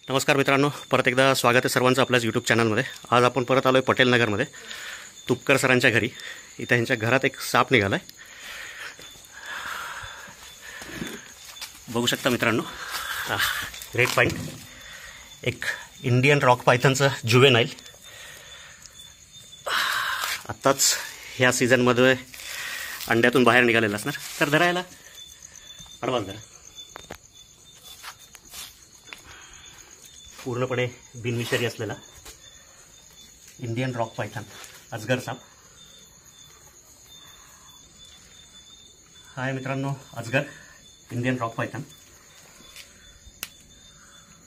नमस्कार मित्रांनो, परत एकदा स्वागत आहे सर्वांचं आपल्याच यूट्यूब चॅनलमध्ये। आज आपण परत आलो आहे पटेल नगरमध्ये तुपकर सरांच्या घरी। इथं यांच्या घरात एक साप निघाला आहे, बघू शकता मित्रांनो। रेड पॉइंट, एक इंडियन रॉक पायथनचं जुवेनाइल। आत्ताच ह्या सीझनमध्ये अंड्यातून बाहेर निघालेला असणार। तर धरायला अडवान्स धरा, पूर्णपणे बिनविषारी असलेला इंडियन रॉक पायथन अजगर साप। हाय मित्रांनो, अजगर इंडियन रॉक पायथन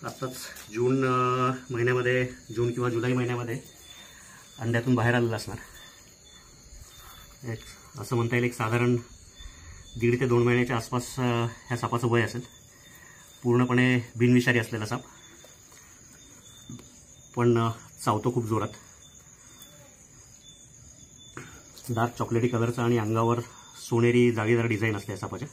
आत्ताच जून महिन्यामध्ये, जून किंवा जुलै महिन्यामध्ये अंड्यातून बाहेर आलेला असणार। एक असं म्हणता येईल एक साधारण 1.5 ते 2 महिन्याच्या आसपास ह्या सापाचं वय असेल। पूर्णपणे बिनविषारी असलेला साप, पण चावतो खूप जोरात। डार्क चॉकलेटी कलरचा आणि अंगावर सोनेरी जाळीदार डिझाईन असते सापाच्या।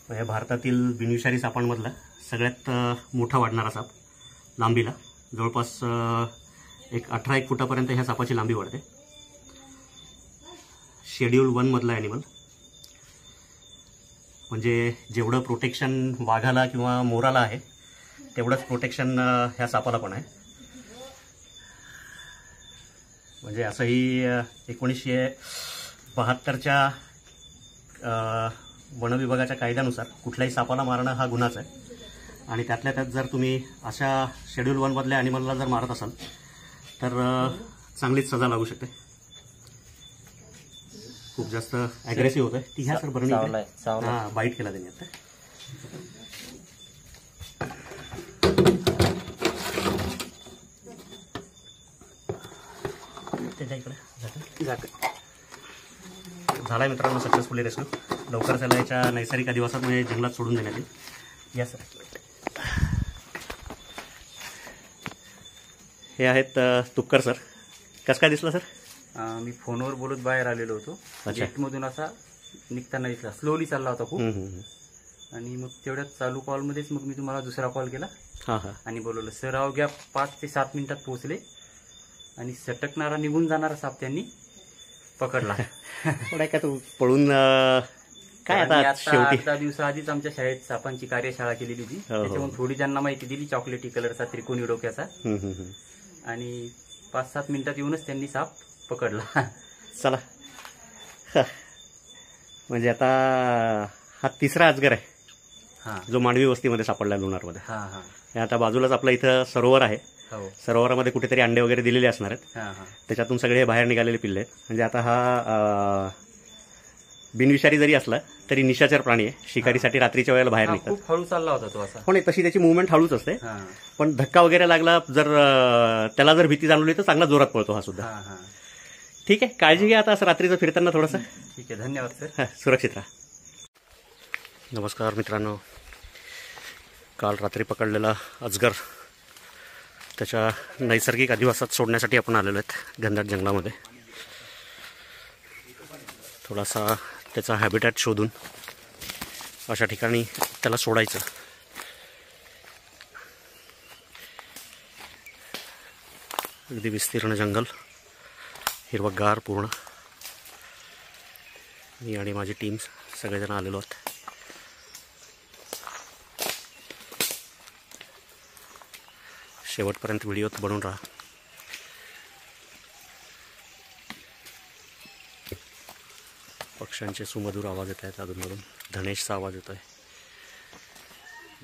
हे भारतातील बिनविषारी सापांमधला सगळ्यात मोठा वाढणारा साप। लांबीला जवळपास एक 18 फुटापर्यंत ह्या सापाची लांबी वाढते। शेड्यूल 1 मधला ॲनिमल, म्हणजे जेवढं प्रोटेक्शन वाघाला किंवा मोराला आहे तेवढंच प्रोटेक्शन ह्या सापाला पण आहे। म्हणजे असंही 1972च्या वनविभागाच्या कायद्यानुसार कुठल्याही सापाला मारणं हा गुन्हाच आहे। आणि त्यातल्या त्यात जर तुम्ही अशा शेड्यूल 1 मधल्या ॲनिमलला जर मारत असाल तर चांगलीच सजा लागू शकते। खूप जास्त ॲग्रेसिव्ह होतं। ती ह्या सर बरणी हां बाईट केला त्यांनी आता। त्याच्या इकडे झाला मित्रांनो सक्सेसफुली रेस्क्यू। लवकर त्याला याच्या नैसर्गिक अधिवासात म्हणजे जंगलात सोडून देण्यात येईल। या सर, हे आहेत तुपकर सर। कसं काय दिसलं सर? मी फोनवर बोलत बाहेर आलेलो होतो, गेटमधून असा निघताना दिसला। स्लोली चालला होता खूप, आणि मग तेवढ्यात चालू कॉलमध्येच मग मी तुम्हाला दुसरा कॉल केला आणि बोलवलं। सर अवघ्या 5 ते 7 मिनिटात पोहोचले आणि सटकणारा निघून जाणारा साप त्यांनी पकडला। का तू पळून काय आता शेवटी 8-10 दिवसाआधीच आमच्या शाळेत सापांची कार्यशाळा केलेली होती, त्याच्यामुळे थोडी ज्यांना माहिती दिली चॉकलेटी कलरचा त्रिकोणी डोक्याचा, आणि 5-7 मिनिटात येऊनच त्यांनी साप पकडला। चला, म्हणजे आता हा तिसरा अजगर आहे जो मांडवी वस्तीमध्ये सापडला लोणारमध्ये। आता बाजूलाच आपलं इथं सरोवर आहे, सरोवरामध्ये कुठेतरी अंडे वगैरे दिलेले असणार आहेत, त्याच्यातून सगळे बाहेर निघालेले पिल्ले आहेत। म्हणजे आता हा बिनविषारी जरी असला तरी निशाचर प्राणी आहे, शिकारीसाठी रात्रीच्या वेळेला बाहेर निघतात। खूप हळू चालला होता तो असा, पण तशी त्याची मुवमेंट हळूच असते। पण धक्का वगैरे लागला, जर त्याला जर भीती जाणवली तर चांगला जोरात पळतो हा सुद्धा। ठीक आहे, काळजी घ्या आता असं रात्रीचं फिरताना थोडंसं। ठीक आहे, धन्यवाद सर। सुरक्षित राहा। नमस्कार मित्रांनो, काल रात्री पकडलेला अजगर त्याच्या नैसर्गिक अधिवासात सोडण्यासाठी आपण आलेलो आहेत घनदाट जंगलामध्ये। थोडासा त्याचा हॅबिटॅट शोधून अशा ठिकाणी त्याला सोडायचं। अगदी विस्तीर्ण जंगल, हिरवगार पूर्ण। मी आणि माझी टीम सगळेजण आलेलो आहोत। शेवटपर्यंत व्हिडिओत बनवून राहा। पक्ष्यांचे सुमधुर आवाज येत आहेत अधूनमधून, धनेशचा आवाज येतो आहे,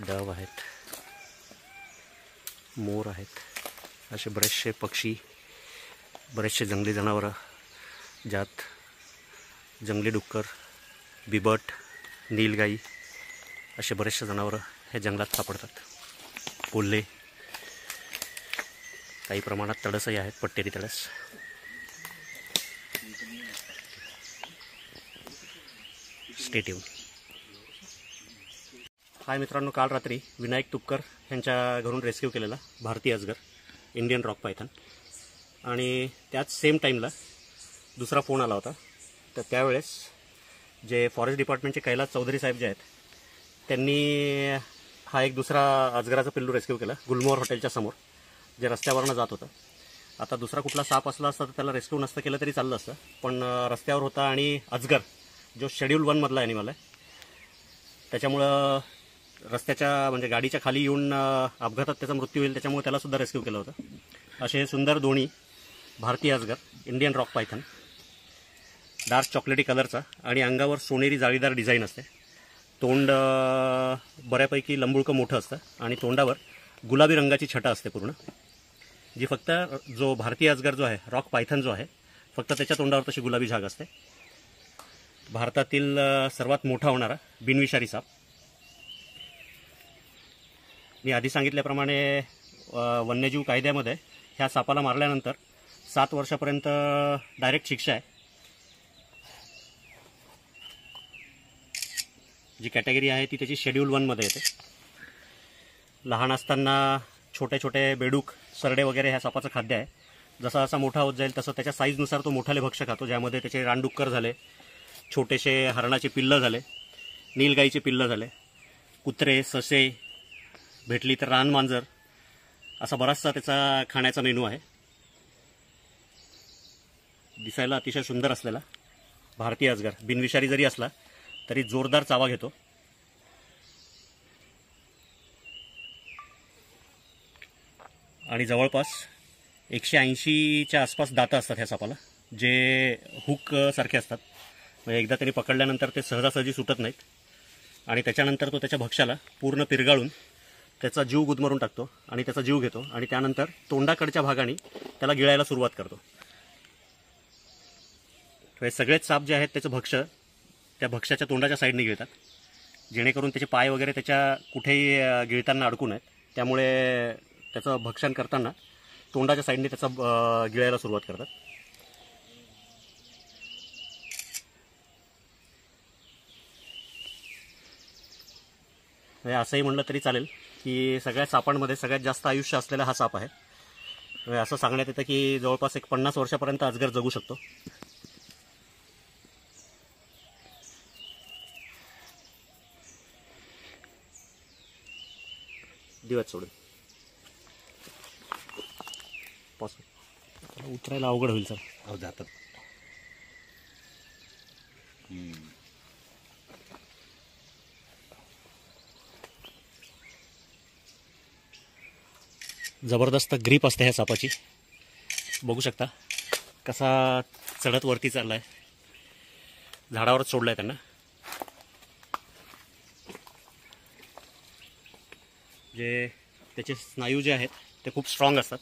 डव आहेत, मोर आहेत, असे बरेचसे पक्षी, बरेचसे जंगली जनावरं, ज्यात जंगली डुक्कर, बिबट, नीलगाई असे बरेचसे जनावरं हे जंगलात सापडतात। कोल्हे, काही प्रमाणात तडसही आहेत, पट्टेरी तडस। Stay tuned. हाय मित्रांनो, काल रात्री विनायक तुपकर यांच्या घरून रेस्क्यू केलेला भारतीय अजगर इंडियन रॉक पायथन. आणि त्याच सेम टाईमला दुसरा फोन आला होता. तर त्यावेळेस जे फॉरेस्ट डिपार्टमेंटचे कैलास चौधरी साहेब जे आहेत त्यांनी हा एक दुसरा अजगराचा पिल्लू रेस्क्यू केला गुलमोहर हॉटेलच्या समोर, जे रस्त्यावरनं जात होतं. आता दुसरा कुठला साप असला असता तर त्याला रेस्क्यू नसतं केलं तरी चाललं असतं, पण रस्त्यावर होता आणि अजगर जो शेड्यूल 1 मधला ॲनिमल आहे, त्याच्यामुळं रस्त्याच्या म्हणजे गाडीच्या खाली येऊन अपघातात त्याचा मृत्यू होईल, त्याच्यामुळे त्याला सुद्धा रेस्क्यू केलं होतं. असे सुंदर दोन्ही भारतीय अजगर, इंडियन रॉक पायथन, डार्क चॉकलेटी कलरचा आणि अंगावर सोनेरी जाळीदार डिझाईन असते. तोंड बऱ्यापैकी लंबुळकं मोठं असतं आणि तोंडावर गुलाबी रंगाची छटा असते पूर्ण, जी फक्त जो भारतीय अजगर जो आहे, रॉक पायथन जो आहे, फक्त त्याच्या तोंडावर तशी गुलाबी झाग असते. भारतातील सर्वात मोठा होणारा बिनविषारी साप. मी आधी सांगितल्याप्रमाणे वन्यजीव कायद्यामध्ये ह्या सापाला मारल्यानंतर 7 वर्षापर्यंत डायरेक्ट शिक्षा आहे. जी कॅटेगरी आहे ती त्याची शेड्यूल 1 मध्ये येते. लहान असताना छोटे छोटे बेडूक, सरडे वगैरे ह्या सापाचं खाद्य आहे. जसा जसा मोठा होत जाईल तसं त्याच्या साईजनुसार तो मोठाले भक्ष्य खातो, ज्यामध्ये त्याचे रानडुक्कर झाले, छोटेसे हरणाचे पिल्लं झाले, नीलगाईचे पिल्लं झाले, कुत्रे, ससे, भेटली तर रानमांजर, असा बराचसा त्याचा खाण्याचा मेनू आहे. दिसायला अतिशय सुंदर असलेला भारतीय अजगर, बिनविषारी जरी असला तरी जोरदार चावा घेतो. आणि जवळपास 180च्या आसपास दातं असतात ह्या सापाला, जे हुक सारखे असतात. म्हणजे एकदा त्यांनी पकडल्यानंतर ते सहजासहजी सुटत नाहीत आणि त्याच्यानंतर तो त्याच्या भक्ष्याला पूर्ण पिरगाळून त्याचा जीव गुदमरून टाकतो आणि त्याचा जीव घेतो आणि त्यानंतर तोंडाकडच्या भागाने त्याला गिळायला सुरुवात करतो. हे सगळेच साप जे आहेत त्याचं भक्ष्य त्या भक्ष्याच्या तोंडाच्या साईडने गिळतात, जेणेकरून त्याचे पाय वगैरे त्याच्या कुठेही गिळताना अडकू नयेत. त्यामुळे त्याचं भक्षण करताना तोंडाच्या साईडने त्याचा गिळायला सुरुवात करतात. असंही म्हणलं तरी चालेल की सगळ्या सापांमध्ये सगळ्यात जास्त आयुष्य असलेला हा साप आहे. असं सांगण्यात येतं की जवळपास 50 वर्षापर्यंत अजगर जगू शकतो. दिवस सोडून उतरायला अवघड होईल सर. हो जातात. जबरदस्त ग्रीप असते ह्या सापाची. बघू शकता कसा चढत वरती चाललाय. झाडावरच सोडलाय त्यांना. जे त्याचे स्नायू जे आहेत ते खूप स्ट्रॉंग असतात.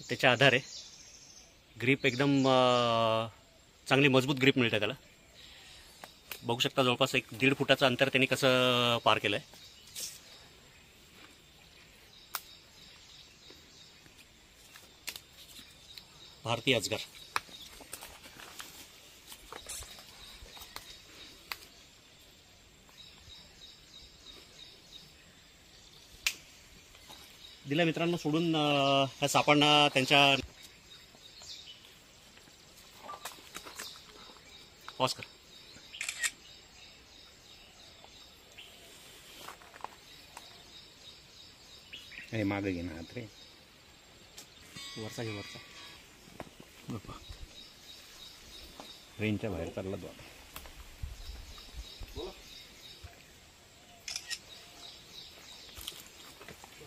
त्याच्या आधारे ग्रीप एकदम चांगली मजबूत ग्रीप मिळते त्याला. बघू शकता जवळपास 1.5 फुटाचं अंतर त्यांनी कसं पार केलंय. भारतीय अजगर. दिल्या मित्रांनो सोडून ह्या सापांना त्यांच्या पॉज कर. हे मागे घे ना हात रे. वरचा घे वरचा. रेंजच्या बाहेर चालला तो.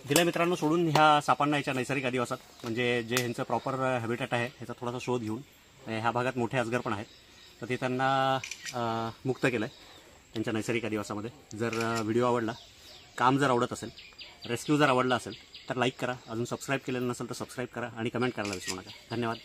दिल्या मित्रांनो सोडून ह्या सापांना याच्या नैसर्गिक अधिवासात म्हणजे जे ह्यांचं प्रॉपर हॅबिटॅट आहे ह्याचा थोडासा शोध घेऊन ह्या भागात मोठे अजगर पण आहेत तर ते त्यांना मुक्त केलं आहे त्यांच्या नैसर्गिक अधिवासामध्ये. जर व्हिडिओ आवडला, काम जर आवडत असेल, रेस्क्यू जर आवडला असेल तर लाईक करा. अजून सबस्क्राईब केलेलं नसेल तर सबस्क्राईब करा आणि कमेंट करायला विसरू नका. धन्यवाद.